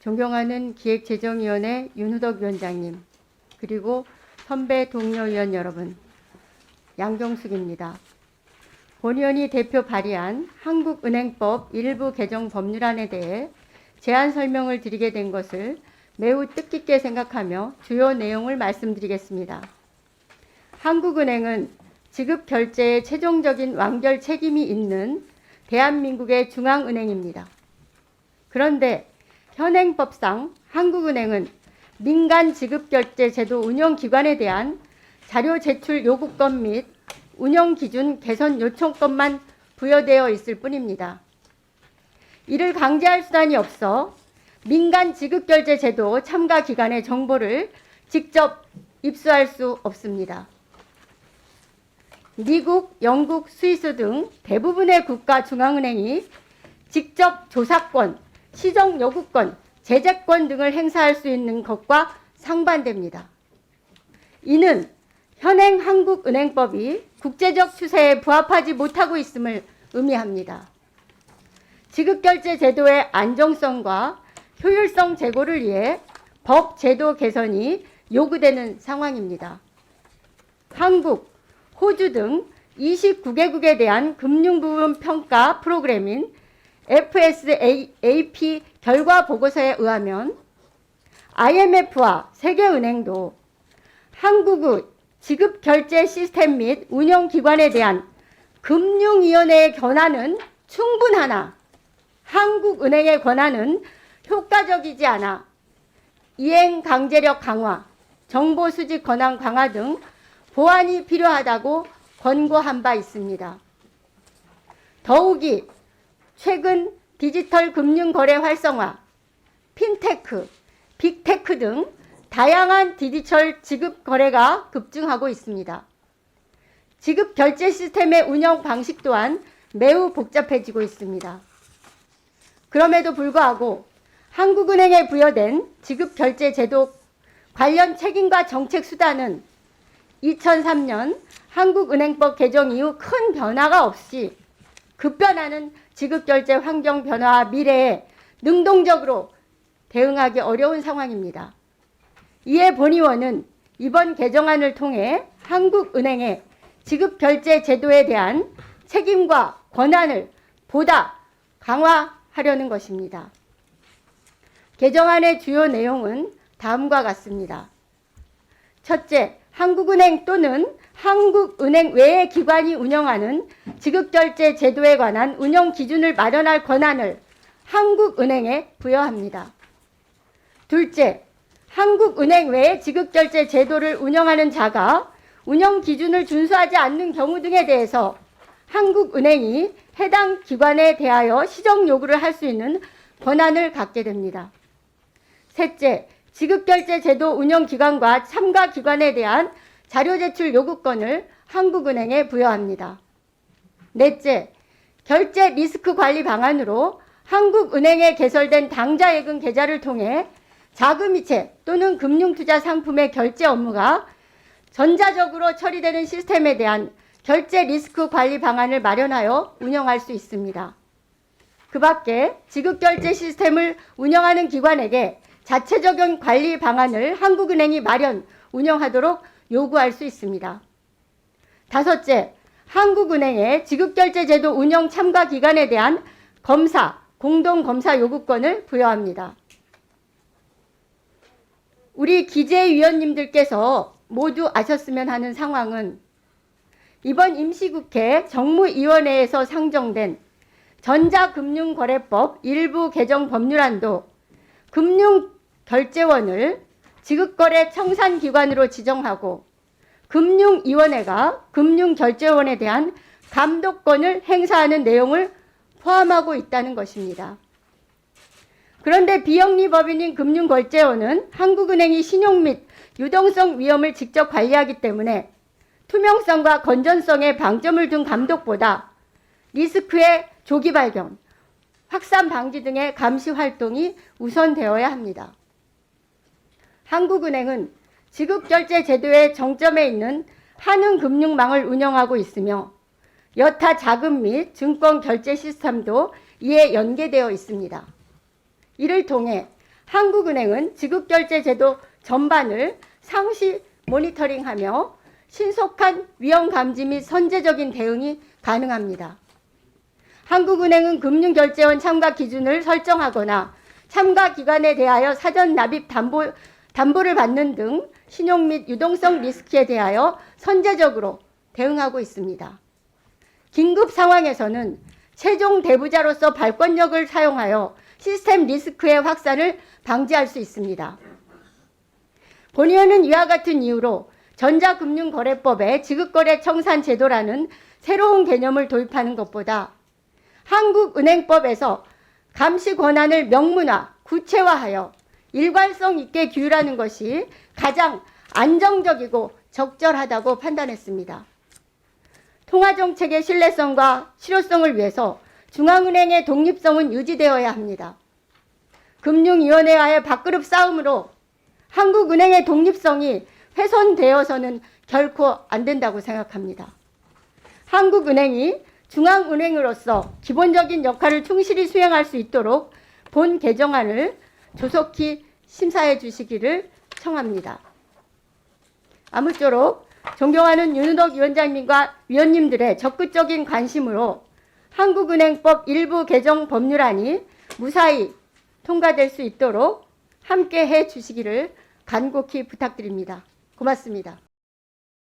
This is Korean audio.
존경하는 기획재정위원회 윤우덕 위원장님, 그리고 선배 동료위원 여러분, 양경숙입니다. 본위원이 대표 발의한 한국은행법 일부 개정 법률안에 대해 제안 설명을 드리게 된 것을 매우 뜻깊게 생각하며 주요 내용을 말씀드리겠습니다. 한국은행은 지급 결제에 최종적인 완결 책임이 있는 대한민국의 중앙은행입니다. 그런데 현행법상 한국은행은 민간 지급결제 제도 운영기관에 대한 자료 제출 요구권 및 운영기준 개선 요청권만 부여되어 있을 뿐입니다. 이를 강제할 수단이 없어 민간 지급결제 제도 참가 기관의 정보를 직접 입수할 수 없습니다. 미국, 영국, 스위스 등 대부분의 국가 중앙은행이 직접 조사권, 시정 요구권, 제재권 등을 행사할 수 있는 것과 상반됩니다. 이는 현행 한국은행법이 국제적 추세에 부합하지 못하고 있음을 의미합니다. 지급결제 제도의 안정성과 효율성 제고를 위해 법 제도 개선이 요구되는 상황입니다. 한국, 호주 등 29개국에 대한 금융부문 평가 프로그램인 FSAP 결과 보고서에 의하면 IMF와 세계은행도 한국의 지급결제 시스템 및 운영기관에 대한 금융위원회의 권한은 충분하나 한국은행의 권한은 효과적이지 않아 이행 강제력 강화, 정보 수집 권한 강화 등 보완이 필요하다고 권고한 바 있습니다. 더욱이 최근 디지털 금융거래 활성화, 핀테크, 빅테크 등 다양한 디지털 지급 거래가 급증하고 있습니다. 지급 결제 시스템의 운영 방식 또한 매우 복잡해지고 있습니다. 그럼에도 불구하고 한국은행에 부여된 지급 결제 제도 관련 책임과 정책 수단은 2003년 한국은행법 개정 이후 큰 변화가 없이 급변하는 지급결제 환경 변화와 미래에 능동적으로 대응하기 어려운 상황입니다. 이에 본의원은 이번 개정안을 통해 한국은행의 지급결제 제도에 대한 책임과 권한을 보다 강화하려는 것입니다. 개정안의 주요 내용은 다음과 같습니다. 첫째, 한국은행 또는 한국은행 외의 기관이 운영하는 지급결제 제도에 관한 운영 기준을 마련할 권한을 한국은행에 부여합니다. 둘째, 한국은행 외의 지급결제 제도를 운영하는 자가 운영 기준을 준수하지 않는 경우 등에 대해서 한국은행이 해당 기관에 대하여 시정 요구를 할 수 있는 권한을 갖게 됩니다. 셋째, 지급결제 제도 운영기관과 참가기관에 대한 자료 제출 요구권을 한국은행에 부여합니다. 넷째, 결제 리스크 관리 방안으로 한국은행에 개설된 당좌예금 계좌를 통해 자금이체 또는 금융투자 상품의 결제 업무가 전자적으로 처리되는 시스템에 대한 결제 리스크 관리 방안을 마련하여 운영할 수 있습니다. 그 밖에 지급결제 시스템을 운영하는 기관에게 자체적인 관리 방안을 한국은행이 마련, 운영하도록 요구할 수 있습니다. 다섯째, 한국은행의 지급결제 제도 운영 참가 기관에 대한 검사, 공동검사 요구권을 부여합니다. 우리 기재위원님들께서 모두 아셨으면 하는 상황은 이번 임시국회 정무위원회에서 상정된 전자금융거래법 일부 개정 법률안도 금융결제원을 지급거래 청산기관으로 지정하고 금융위원회가 금융결제원에 대한 감독권을 행사하는 내용을 포함하고 있다는 것입니다. 그런데 비영리법인인 금융결제원은 한국은행이 신용 및 유동성 위험을 직접 관리하기 때문에 투명성과 건전성에 방점을 둔 감독보다 리스크의 조기 발견, 확산 방지 등의 감시 활동이 우선되어야 합니다. 한국은행은 지급결제 제도의 정점에 있는 한은금융망을 운영하고 있으며 여타 자금 및 증권 결제 시스템도 이에 연계되어 있습니다. 이를 통해 한국은행은 지급결제 제도 전반을 상시 모니터링하며 신속한 위험 감지 및 선제적인 대응이 가능합니다. 한국은행은 금융결제원 참가 기준을 설정하거나 참가 기관에 대하여 사전 납입 담보를 받는 등 신용 및 유동성 리스크에 대하여 선제적으로 대응하고 있습니다. 긴급 상황에서는 최종 대부자로서 발권력을 사용하여 시스템 리스크의 확산을 방지할 수 있습니다. 본의원은 이와 같은 이유로 전자금융거래법에 지급거래 청산 제도라는 새로운 개념을 도입하는 것보다 한국은행법에서 감시 권한을 명문화, 구체화하여 일관성 있게 규율하는 것이 가장 안정적이고 적절하다고 판단했습니다. 통화정책의 신뢰성과 실효성을 위해서 중앙은행의 독립성은 유지되어야 합니다. 금융위원회와의 밥그릇 싸움으로 한국은행의 독립성이 훼손되어서는 결코 안 된다고 생각합니다. 한국은행이 중앙은행으로서 기본적인 역할을 충실히 수행할 수 있도록 본 개정안을 조속히 심사해 주시기를 청합니다. 아무쪼록 존경하는 윤은옥 위원장님과 위원님들의 적극적인 관심으로 한국은행법 일부 개정 법률안이 무사히 통과될 수 있도록 함께 해 주시기를 간곡히 부탁드립니다. 고맙습니다.